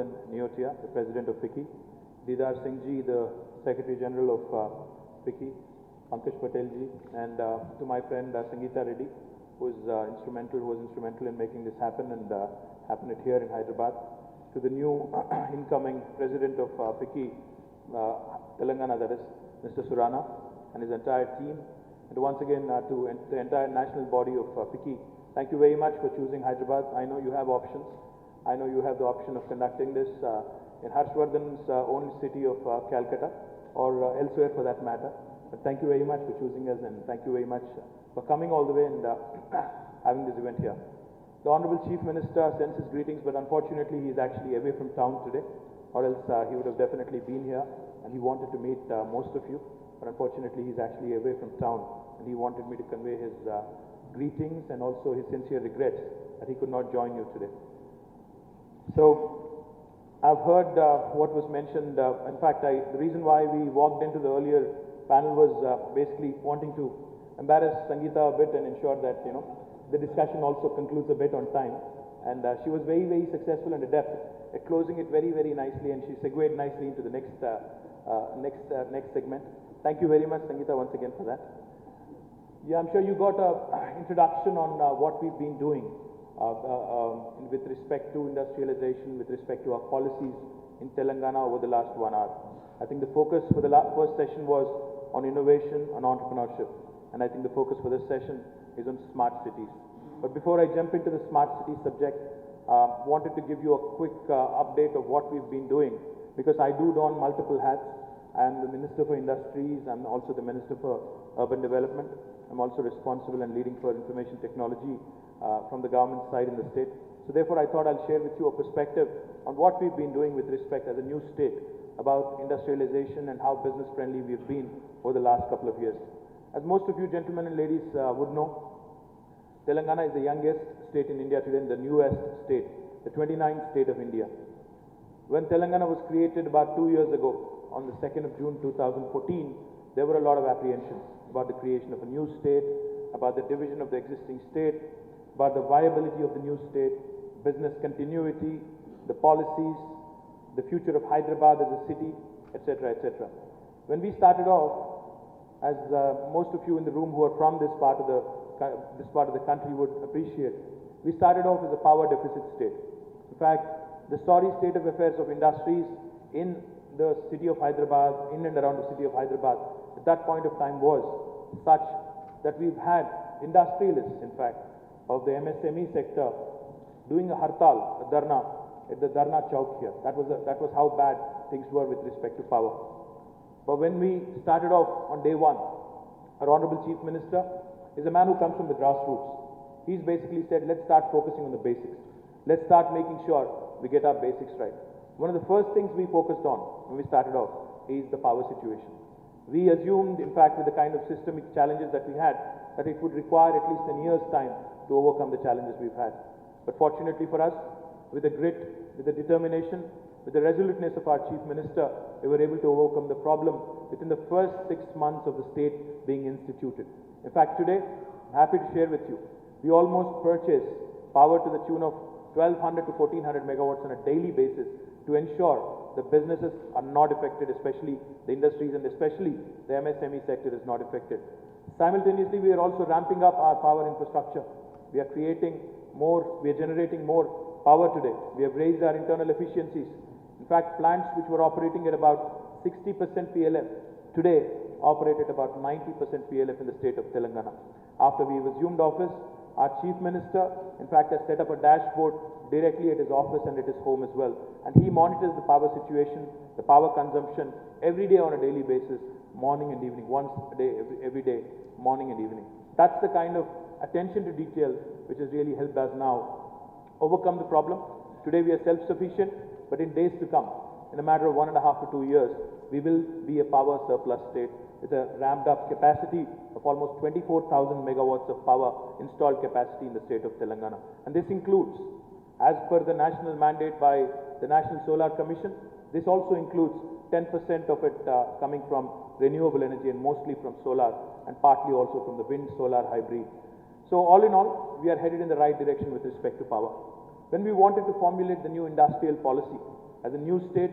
Harshvardhan Neotia, the President of FICCI, Didar Singh Ji, the Secretary General of FICCI, Pankaj Patel Ji, and to my friend Sangeeta Reddy, who was instrumental in making this happen and happen it here in Hyderabad, to the new incoming President of FICCI, Telangana, that is Mr. Surana, and his entire team, and once again to the entire national body of FICCI. Thank you very much for choosing Hyderabad. I know you have options. I know you have the option of conducting this in Harshvardhan's own city of Calcutta or elsewhere for that matter. But thank you very much for choosing us, and thank you very much for coming all the way and having this event here. The Honorable Chief Minister sends his greetings, but unfortunately he is actually away from town today, or else he would have definitely been here, and he wanted to meet most of you. But unfortunately he's actually away from town, and he wanted me to convey his greetings and also his sincere regrets that he could not join you today. So I've heard what was mentioned. In fact, the reason why we walked into the earlier panel was basically wanting to embarrass Sangeeta a bit and ensure that the discussion also concludes a bit on time. And she was very, very successful and adept at closing it very, very nicely, and she segued nicely into the next segment. Thank you very much, Sangeeta, once again for that. Yeah, I'm sure you got an introduction on what we've been doing with respect to industrialization, with respect to our policies in Telangana over the last 1 hour. I think the focus for the first session was on innovation and entrepreneurship, and I think the focus for this session is on smart cities. But before I jump into the smart city subject, wanted to give you a quick update of what we've been doing, because I do don multiple hats. I'm the Minister for Industries, I'm also the Minister for Urban Development. I'm also responsible and leading for information technology from the government side in the state. So therefore I thought I'll share with you a perspective on what we've been doing with respect as a new state about industrialization and how business friendly we've been over the last couple of years. As most of you gentlemen and ladies would know, Telangana is the youngest state in India today and the newest state, the 29th state of India. When Telangana was created about 2 years ago, on the 2nd of June 2014, there were a lot of apprehensions about the creation of a new state, about the division of the existing state, about the viability of the new state, business continuity, the policies, the future of Hyderabad as a city, etc., etc. When we started off, as most of you in the room who are from this part of the country would appreciate, we started off as a power deficit state. In fact, the sorry state of affairs of industries in the city of Hyderabad, in and around the city of Hyderabad, at that point of time was such that we've had industrialists, in fact, of the MSME sector doing a hartal, a dharna, at the Dharna Chowk here. That was how bad things were with respect to power. But when we started off on day one, our Honorable Chief Minister is a man who comes from the grassroots. He's basically said, let's start focusing on the basics. Let's start making sure we get our basics right. One of the first things we focused on when we started off is the power situation. We assumed, in fact, with the kind of systemic challenges that we had, that it would require at least a year's time to overcome the challenges we've had. But fortunately for us, with the grit, with the determination, with the resoluteness of our Chief Minister, we were able to overcome the problem within the first 6 months of the state being instituted. In fact, today, I'm happy to share with you, we almost purchase power to the tune of 1200 to 1400 megawatts on a daily basis to ensure the businesses are not affected, especially the industries and especially the MSME sector is not affected. Simultaneously, we are also ramping up our power infrastructure. We are generating more power today. We have raised our internal efficiencies. In fact, plants which were operating at about 60% PLF today operate at about 90% PLF in the state of Telangana. After we assumed office, our Chief Minister, in fact, has set up a dashboard directly at his office and at his home as well. And he monitors the power situation, the power consumption, every day on a daily basis, morning and evening, once a day, every day, morning and evening. That's the kind of attention to detail which has really helped us now overcome the problem. Today we are self-sufficient, but in days to come, in a matter of 1.5 to 2 years, we will be a power surplus state with a ramped up capacity of almost 24,000 megawatts of power installed capacity in the state of Telangana. And this includes, as per the national mandate by the National Solar Commission, this also includes 10% of it coming from renewable energy and mostly from solar and partly also from the wind-solar hybrid. So all in all, we are headed in the right direction with respect to power. When we wanted to formulate the new industrial policy, As a new state,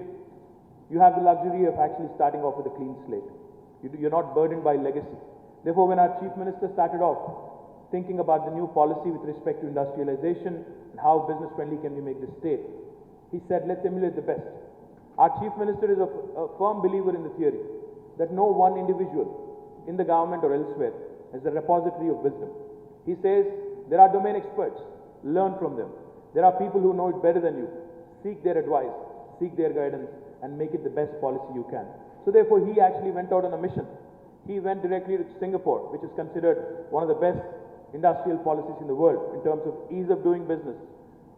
you have the luxury of actually starting off with a clean slate. You're not burdened by legacy. Therefore, when our Chief Minister started off thinking about the new policy with respect to industrialization and how business-friendly can we make the state, he said, let's emulate the best. Our Chief Minister is a firm believer in the theory that no one individual in the government or elsewhere is the repository of wisdom. He says, there are domain experts, learn from them. There are people who know it better than you. Seek their advice, seek their guidance, and make it the best policy you can. So therefore, he actually went out on a mission. He went directly to Singapore, which is considered one of the best industrial policies in the world in terms of ease of doing business.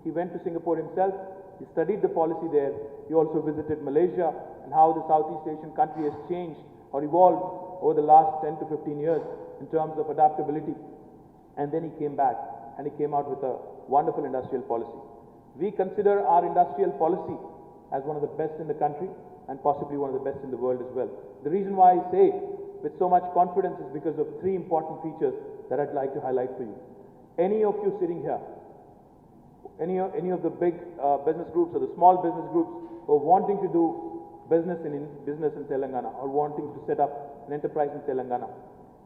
He went to Singapore himself. He studied the policy there. He also visited Malaysia and how the Southeast Asian country has changed or evolved over the last 10 to 15 years in terms of adaptability. And then he came back and he came out with a wonderful industrial policy. We consider our industrial policy as one of the best in the country and possibly one of the best in the world as well. The reason why I say it with so much confidence is because of three important features that I'd like to highlight for you. Any of you sitting here, any of the big business groups or the small business groups who are wanting to do business in Telangana or wanting to set up an enterprise in Telangana,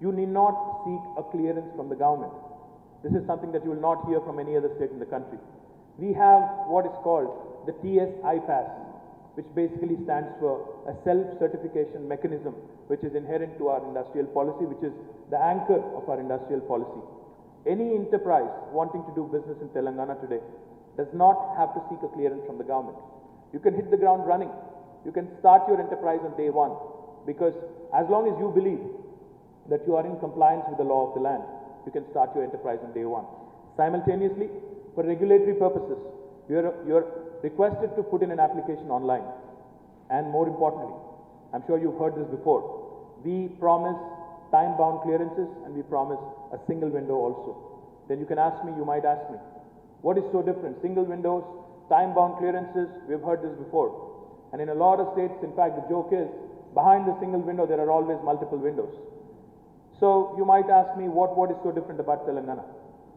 you need not seek a clearance from the government. This is something that you will not hear from any other state in the country. We have what is called the TS-IPAS, which basically stands for a self-certification mechanism, which is inherent to our industrial policy, which is the anchor of our industrial policy. Any enterprise wanting to do business in Telangana today does not have to seek a clearance from the government. You can hit the ground running. You can start your enterprise on day one, because as long as you believe that you are in compliance with the law of the land, you can start your enterprise on day one. Simultaneously, for regulatory purposes, you're requested to put in an application online. And more importantly, I'm sure you've heard this before, we promise time-bound clearances and we promise a single window also. Then you can ask me, you might ask me, what is so different? Single windows, time-bound clearances, we've heard this before. And in a lot of states, in fact, the joke is, behind the single window, there are always multiple windows. So you might ask me, what is so different about Telangana?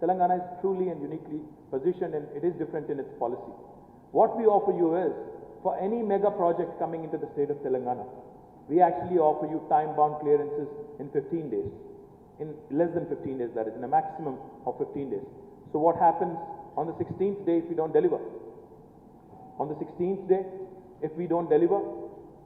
Telangana is truly and uniquely positioned and it is different in its policy. What we offer you is, for any mega project coming into the state of Telangana, we actually offer you time-bound clearances in 15 days. In less than 15 days, that is, in a maximum of 15 days. So what happens on the 16th day if we don't deliver? On the 16th day, if we don't deliver,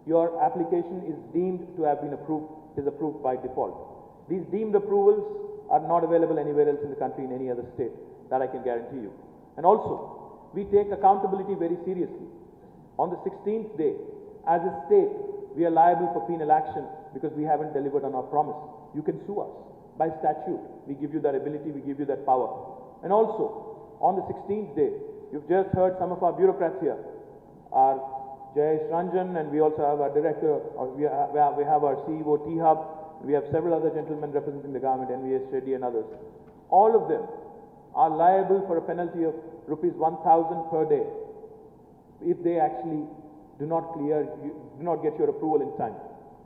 your application is deemed to have been approved, is approved by default. These deemed approvals are not available anywhere else in the country in any other state, that I can guarantee you. And also, we take accountability very seriously. On the 16th day, as a state, we are liable for penal action because we haven't delivered on our promise. You can sue us. By statute, we give you that ability, we give you that power. And also, on the 16th day, you've just heard some of our bureaucrats here, our Jayesh Ranjan, and we also have our director, or we have our CEO, T-Hub, we have several other gentlemen representing the government, NVS Reddy and others. All of them are liable for a penalty of rupees 1,000 per day if they actually do not get your approval in time.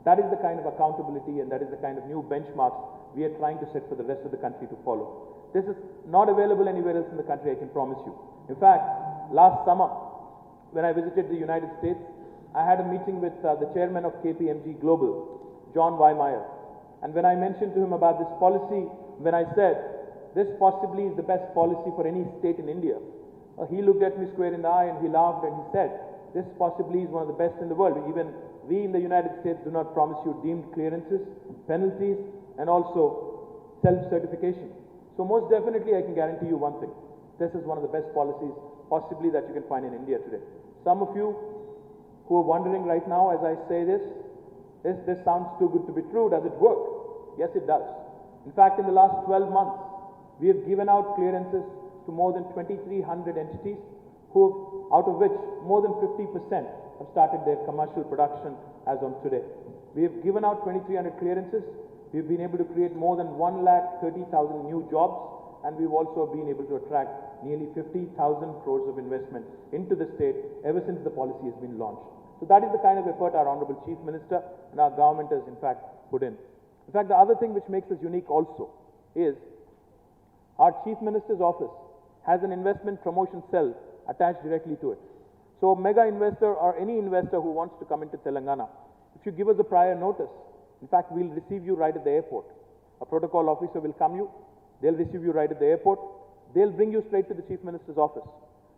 That is the kind of accountability and that is the kind of new benchmarks we are trying to set for the rest of the country to follow. This is not available anywhere else in the country, I can promise you. In fact, last summer, when I visited the United States, I had a meeting with the chairman of KPMG Global, John Weimeyer. And when I mentioned to him about this policy, when I said, this possibly is the best policy for any state in India, he looked at me square in the eye and he laughed and he said, this possibly is one of the best in the world. Even we in the United States do not promise you deemed clearances, penalties, and also self-certification. So most definitely I can guarantee you one thing. This is one of the best policies possibly that you can find in India today. Some of you who are wondering right now as I say this sounds too good to be true. Does it work? Yes, it does. In fact, in the last 12 months, we have given out clearances to more than 2,300 entities, out of which more than 50% have started their commercial production as on today. We have given out 2,300 clearances. We've been able to create more than 1,30,000 new jobs, and we've also been able to attract nearly 50,000 crores of investment into the state ever since the policy has been launched. So that is the kind of effort our Honorable Chief Minister and our government has in fact put in. In fact, the other thing which makes us unique also is our Chief Minister's office has an investment promotion cell attached directly to it. So mega investor or any investor who wants to come into Telangana, if you give us a prior notice, in fact, we'll receive you right at the airport. A protocol officer will come you, they'll receive you right at the airport, they'll bring you straight to the Chief Minister's office.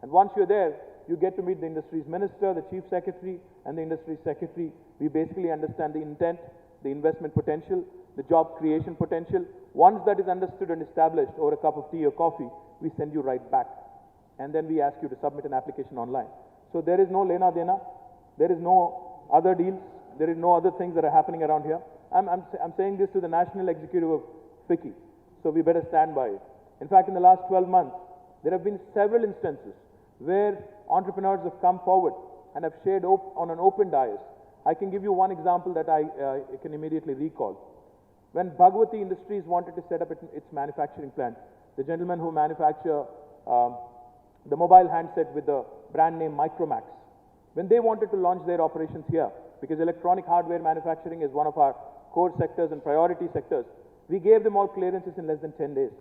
And once you're there, you get to meet the industry's minister, the Chief Secretary, and the industry secretary. We basically understand the intent, the investment potential, the job creation potential. Once that is understood and established over a cup of tea or coffee, we send you right back. And then we ask you to submit an application online. So there is no lena dena, there is no other deals, there is no other things that are happening around here. I'm saying this to the national executive of FICCI, so we better stand by it. In fact, in the last 12 months, there have been several instances where entrepreneurs have come forward and have shared on an open dais. I can give you one example that I can immediately recall. When Bhagwati Industries wanted to set up its manufacturing plant, the gentlemen who manufacture the mobile handset with the brand name Micromax, when they wanted to launch their operations here, because electronic hardware manufacturing is one of our core sectors and priority sectors, we gave them all clearances in less than 10 days.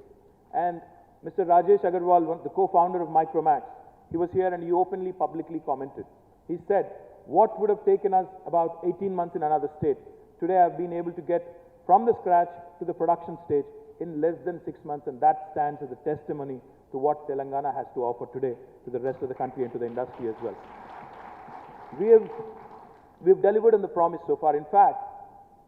And Mr. Rajesh Agarwal, the co-founder of Micromax, he was here and he openly, publicly commented. He said, what would have taken us about 18 months in another state, today I've been able to get from the scratch to the production stage in less than 6 months, and that stands as a testimony to what Telangana has to offer today to the rest of the country and to the industry as well. We've delivered on the promise so far. In fact,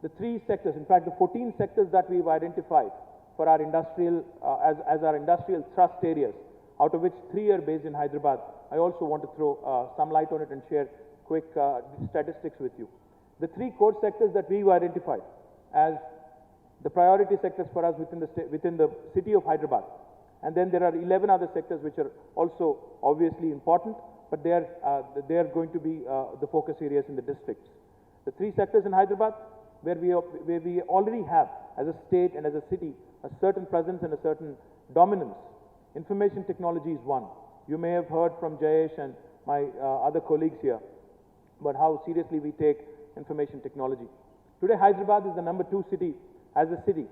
the 3 sectors, in fact, the 14 sectors that we've identified for our industrial, as our industrial thrust areas, out of which 3 are based in Hyderabad. I also want to throw some light on it and share quick statistics with you. The 3 core sectors that we've identified as the priority sectors for us within the city of Hyderabad. And then there are 11 other sectors which are also obviously important, but they are going to be the focus areas in the districts. The 3 sectors in Hyderabad, where we already have, as a state and as a city, a certain presence and a certain dominance. Information technology is one. You may have heard from Jayesh and my other colleagues here about how seriously we take information technology. Today, Hyderabad is the number 2 city as a city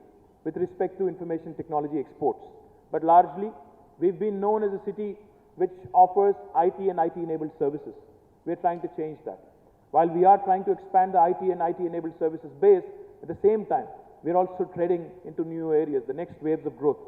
with respect to information technology exports. But largely, we've been known as a city which offers IT and IT-enabled services. We're trying to change that. While we are trying to expand the IT and IT-enabled services base, at the same time, we're also treading into new areas, the next waves of growth.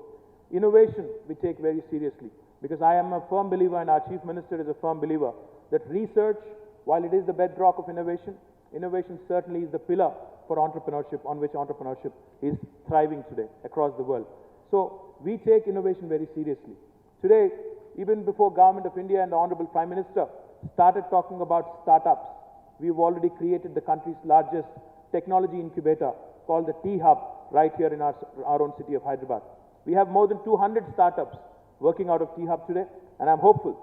Innovation, we take very seriously, because I am a firm believer, and our Chief Minister is a firm believer, that research, while it is the bedrock of innovation, innovation certainly is the pillar for entrepreneurship, on which entrepreneurship is thriving today across the world. So we take innovation very seriously. Today, even before Government of India and the Honorable Prime Minister started talking about startups, we've already created the country's largest technology incubator called the T-Hub right here in our own city of Hyderabad. We have more than 200 startups working out of T-Hub today, and I'm hopeful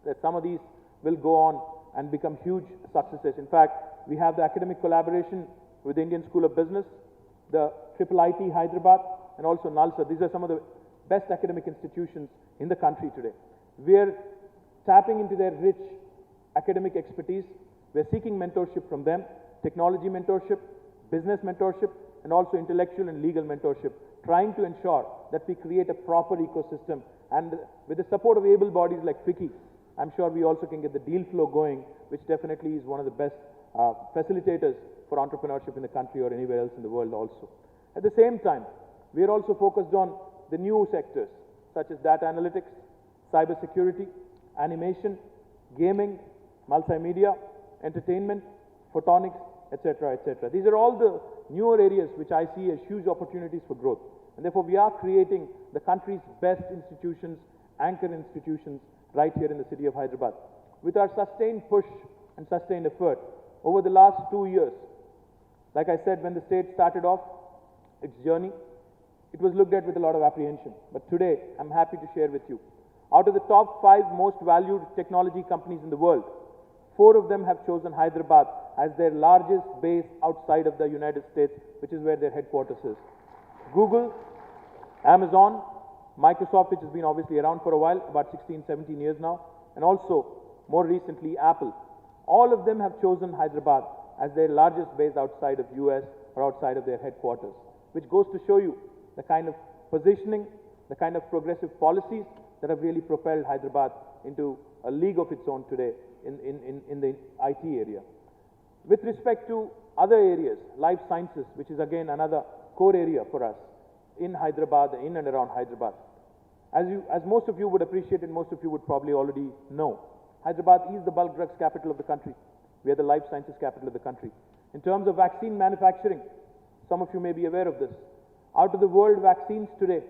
that some of these will go on and become huge successes. In fact, we have the academic collaboration with the Indian School of Business, the IIIT Hyderabad, and also NALSA. These are some of the best academic institutions in the country today. We're tapping into their rich academic expertise. We're seeking mentorship from them, technology mentorship, business mentorship, and also intellectual and legal mentorship, trying to ensure that we create a proper ecosystem. And with the support of able bodies like FICCI, I'm sure we also can get the deal flow going, which definitely is one of the best facilitators for entrepreneurship in the country or anywhere else in the world also. At the same time, we are also focused on the new sectors, such as data analytics, cyber security, animation, gaming, multimedia, entertainment, photonics, etc., etc. These are all the newer areas which I see as huge opportunities for growth. And therefore, we are creating the country's best institutions, anchor institutions, right here in the city of Hyderabad. With our sustained push and sustained effort over the last 2 years, like I said, when the state started off its journey, it was looked at with a lot of apprehension. But today, I'm happy to share with you, out of the top 5 most valued technology companies in the world, 4 of them have chosen Hyderabad as their largest base outside of the United States, which is where their headquarters is. Google, Amazon, Microsoft, which has been obviously around for a while, about 16, 17 years now, and also, more recently, Apple. All of them have chosen Hyderabad as their largest base outside of US or outside of their headquarters, which goes to show you the kind of positioning, the kind of progressive policies that have really propelled Hyderabad into a league of its own today in the IT area. With respect to other areas, life sciences, which is again another core area for us in Hyderabad, in and around Hyderabad. As most of you would appreciate and most of you would probably already know, Hyderabad is the bulk drugs capital of the country. We are the life sciences capital of the country. In terms of vaccine manufacturing, some of you may be aware of this. Out of the world vaccines today,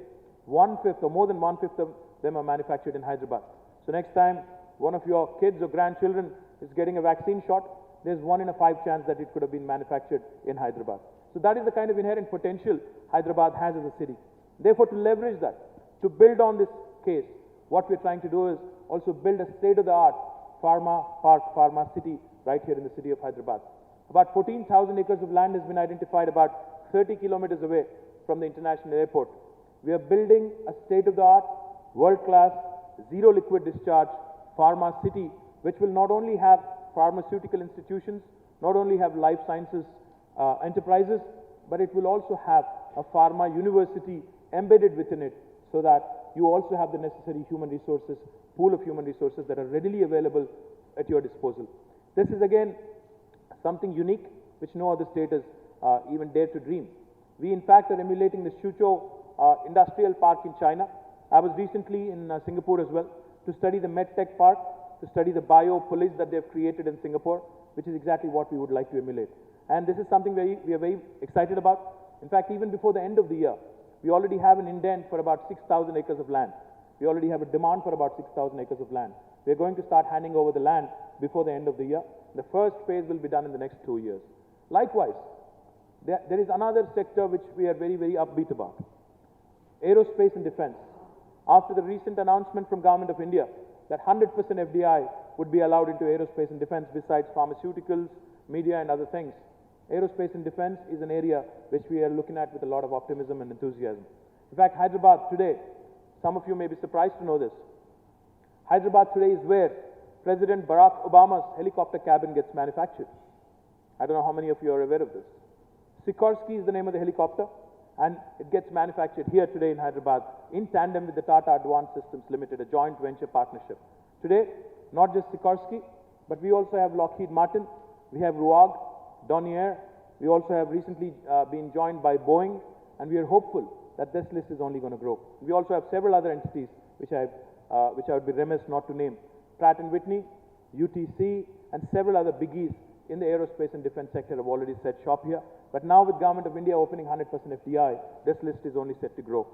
1/5 or more than 1/5 of them are manufactured in Hyderabad. So next time one of your kids or grandchildren is getting a vaccine shot, there's 1 in 5 chance that it could have been manufactured in Hyderabad. So that is the kind of inherent potential Hyderabad has as a city. Therefore, to leverage that, to build on this case, what we're trying to do is also build a state-of-the-art pharma park, pharma city right here in the city of Hyderabad. About 14,000 acres of land has been identified about 30 kilometers away from the international airport. We are building a state-of-the-art, world-class, zero liquid discharge pharma city, which will not only have pharmaceutical institutions, not only have life sciences enterprises, but it will also have a pharma university embedded within it, so that you also have the necessary human resources, pool of human resources that are readily available at your disposal. This is again something unique which no other state has even dared to dream. We in fact are emulating the Suzhou industrial park in China. I was recently in Singapore as well to study the MedTech park, to study the biopolis that they've created in Singapore, which is exactly what we would like to emulate. And this is something we are very excited about. In fact, even before the end of the year, we already have an indent for about 6,000 acres of land. We already have a demand for about 6,000 acres of land. We are going to start handing over the land before the end of the year. The first phase will be done in the next 2 years. Likewise, there is another sector which we are very, very upbeat about. Aerospace and defense. After the recent announcement from Government of India that 100% FDI would be allowed into aerospace and defense besides pharmaceuticals, media and other things, aerospace and defense is an area which we are looking at with a lot of optimism and enthusiasm. In fact, Hyderabad today, some of you may be surprised to know this, Hyderabad today is where President Barack Obama's helicopter cabin gets manufactured. I don't know how many of you are aware of this. Sikorsky is the name of the helicopter, and it gets manufactured here today in Hyderabad in tandem with the Tata Advanced Systems Limited, a joint venture partnership. Today, not just Sikorsky, but we also have Lockheed Martin, we have Ruag, Dornier, we also have recently been joined by Boeing, and we are hopeful that this list is only going to grow. We also have several other entities which I would be remiss not to name. Pratt & Whitney, UTC, and several other biggies in the aerospace and defense sector have already set shop here. But now with Government of India opening 100% FDI, this list is only set to grow.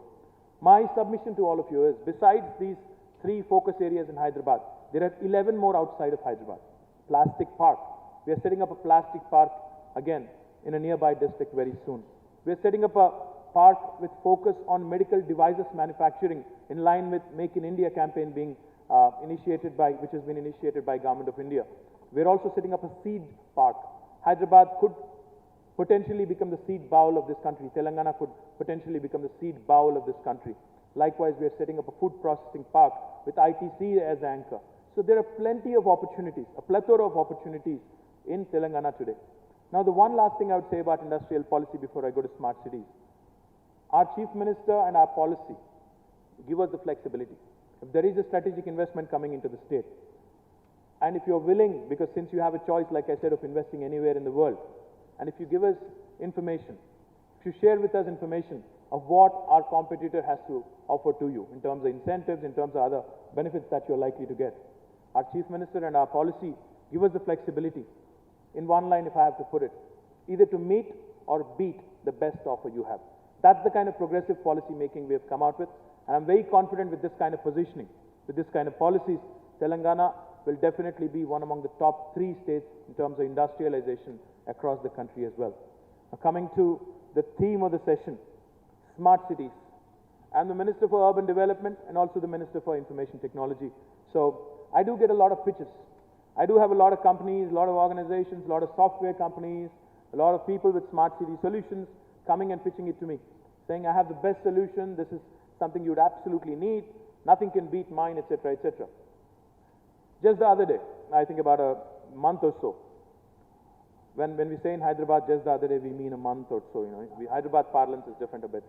My submission to all of you is, besides these 3 focus areas in Hyderabad, there are 11 more outside of Hyderabad. Plastic Park. We are setting up a plastic park again in a nearby district very soon. We are setting up a park with focus on medical devices manufacturing in line with Make in India campaign being which has been initiated by Government of India. We are also setting up a seed park. Hyderabad could potentially become the seed bowl of this country. Telangana could potentially become the seed bowl of this country. Likewise, we are setting up a food processing park with ITC as anchor. So there are plenty of opportunities, a plethora of opportunities in Telangana today. Now, the one last thing I would say about industrial policy before I go to smart cities. Our Chief Minister and our policy give us the flexibility. If there is a strategic investment coming into the state, and if you're willing, because since you have a choice, like I said, of investing anywhere in the world, and if you give us information, if you share with us information of what our competitor has to offer to you in terms of incentives, in terms of other benefits that you're likely to get, our Chief Minister and our policy give us the flexibility, in one line if I have to put it, either to meet or beat the best offer you have. That's the kind of progressive policy making we have come out with, and I'm very confident with this kind of positioning, with this kind of policies, Telangana will definitely be one among the top 3 states in terms of industrialization across the country as well. Now, coming to the theme of the session, smart cities. I'm the Minister for Urban Development and also the Minister for Information Technology. So I do get a lot of pitches. I do have a lot of companies, a lot of organizations, a lot of software companies, a lot of people with smart city solutions coming and pitching it to me, saying I have the best solution, this is something you would absolutely need, nothing can beat mine, etc., etc. Just the other day, I think about a month or so, when we say in Hyderabad just the other day, we mean a month or so, Hyderabad parlance is different a bit.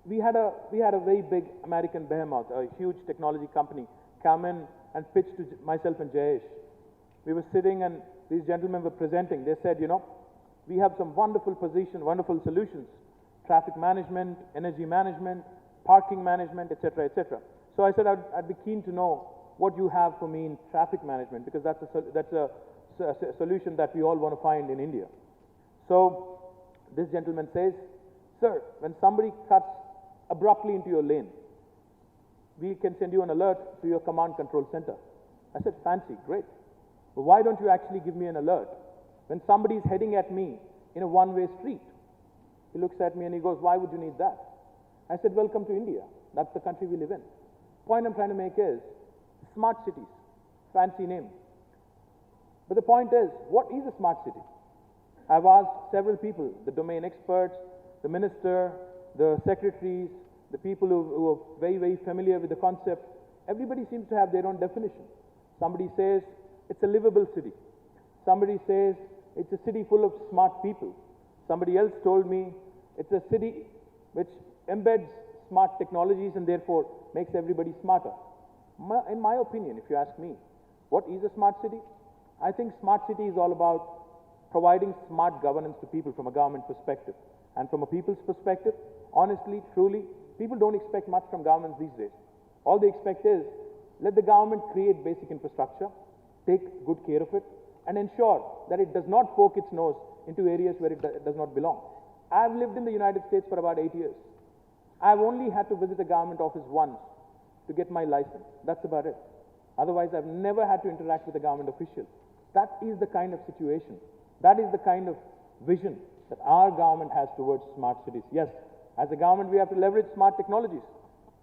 We had a very big American behemoth, a huge technology company, come in and pitch to myself and Jayesh. We were sitting and these gentlemen were presenting. They said, we have some wonderful wonderful solutions, traffic management, energy management, parking management, etc., etc. So I said I'd be keen to know what you have for me in traffic management, because that's a solution that we all want to find in India. So this gentleman says, sir, when somebody cuts abruptly into your lane, we can send you an alert to your command control center. I said, fancy, great. But why don't you actually give me an alert when somebody is heading at me in a one-way street? He looks at me and he goes, why would you need that? I said, welcome to India. That's the country we live in. The point I'm trying to make is, smart cities, fancy name. But the point is, what is a smart city? I've asked several people, the domain experts, the minister, the secretaries, the people who are very, very familiar with the concept. Everybody seems to have their own definition. Somebody says it's a livable city. Somebody says it's a city full of smart people. Somebody else told me it's a city which embeds smart technologies and therefore makes everybody smarter. In my opinion, if you ask me, what is a smart city? I think smart city is all about providing smart governance to people from a government perspective. And from a people's perspective, honestly, truly, people don't expect much from governments these days. All they expect is, let the government create basic infrastructure, take good care of it, and ensure that it does not poke its nose into areas where it does not belong. I've lived in the United States for about 8 years. I've only had to visit a government office once to get my license. That's about it. Otherwise, I've never had to interact with a government official. That is the kind of situation. That is the kind of vision that our government has towards smart cities. Yes, as a government, we have to leverage smart technologies.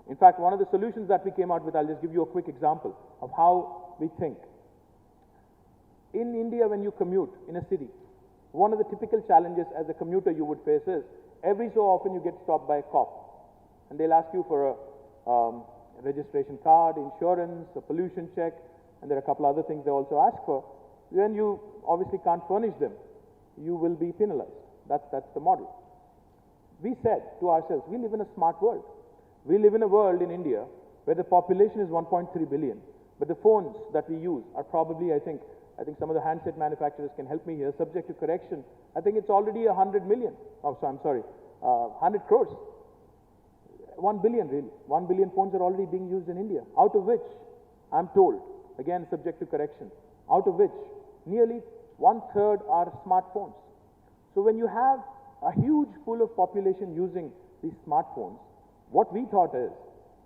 In fact, one of the solutions that we came out with, I'll just give you a quick example of how we think. In India, when you commute in a city, one of the typical challenges as a commuter you would face is, every so often you get stopped by a cop. And they'll ask you for a registration card, insurance, a pollution check, and there are a couple other things they also ask for. When you obviously can't furnish them, you will be penalized. That's the model. We said to ourselves, we live in a smart world. We live in a world in India where the population is 1.3 billion, but the phones that we use are probably, I think some of the handset manufacturers can help me here, subject to correction. I think it's already 100 million. Oh, so I'm sorry, 100 crores. 1 billion really. 1 billion phones are already being used in India, out of which, I'm told, again subject to correction, out of which nearly 1/3 are smartphones. So when you have a huge pool of population using these smartphones, what we thought is,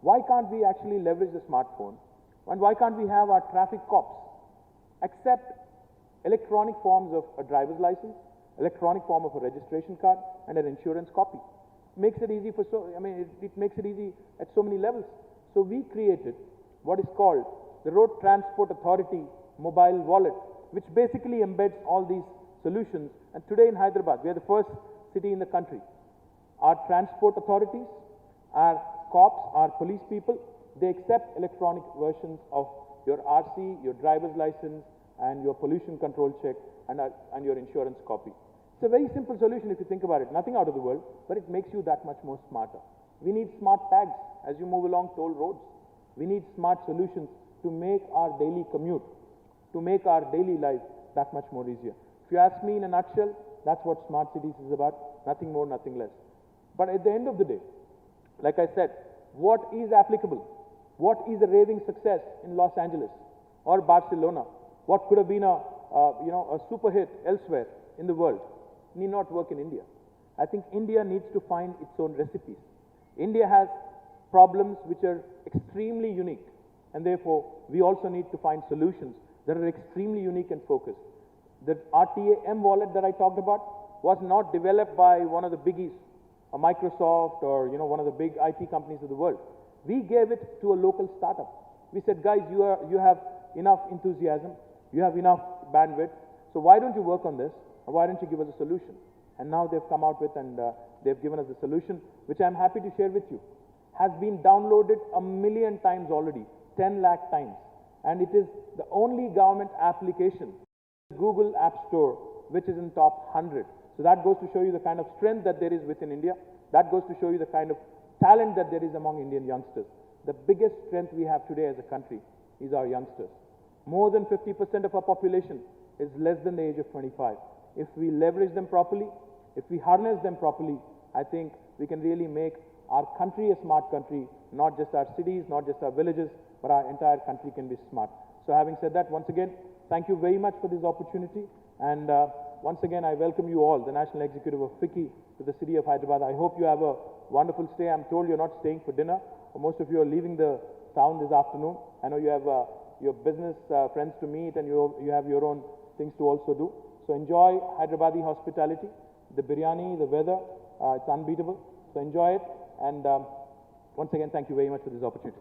why can't we actually leverage the smartphone? And why can't we have our traffic cops accept electronic forms of a driver's license, electronic form of a registration card, and an insurance copy? Makes it easy it makes it easy at so many levels. So we created what is called the Road Transport Authority mobile wallet, which basically embeds all these solutions. And today in Hyderabad, we are the first city in the country. Our transport authorities, our cops, our police people, they accept electronic versions of your RC, your driver's license, and your pollution control check, and your insurance copy. It's a very simple solution if you think about it. Nothing out of the world, but it makes you that much more smarter. We need smart tags as you move along toll roads. We need smart solutions to make our daily commute, to make our daily life that much more easier. If you ask me in a nutshell, that's what smart cities is about. Nothing more, nothing less. But at the end of the day, like I said, what is applicable? What is a raving success in Los Angeles or Barcelona? What could have been a super hit elsewhere in the world need not work in India. I think India needs to find its own recipes. India has problems which are extremely unique, and therefore we also need to find solutions that are extremely unique and focused. The RTA wallet that I talked about was not developed by one of the biggies, a Microsoft or one of the big IT companies of the world. We gave it to a local startup. We said, guys, you have enough enthusiasm, you have enough bandwidth, so why don't you work on this? Or why don't you give us a solution? And now they've come out with and they've given us a solution, which I'm happy to share with you. Has been downloaded 1 million times already, 10 lakh times. And it is the only government application, Google App Store, which is in top 100. So that goes to show you the kind of strength that there is within India. That goes to show you the kind of talent that there is among Indian youngsters. The biggest strength we have today as a country is our youngsters. More than 50% of our population is less than the age of 25. If we leverage them properly, if we harness them properly, I think we can really make our country a smart country, not just our cities, not just our villages, but our entire country can be smart. So having said that, once again, thank you very much for this opportunity. And once again, I welcome you all, the National Executive of FICCI, to the city of Hyderabad. I hope you have a wonderful stay. I'm told you're not staying for dinner. Most of you are leaving the town this afternoon. I know you have your business friends to meet, and you have your own things to also do. So enjoy Hyderabadi hospitality. The biryani, the weather, it's unbeatable. So enjoy it. And once again, thank you very much for this opportunity.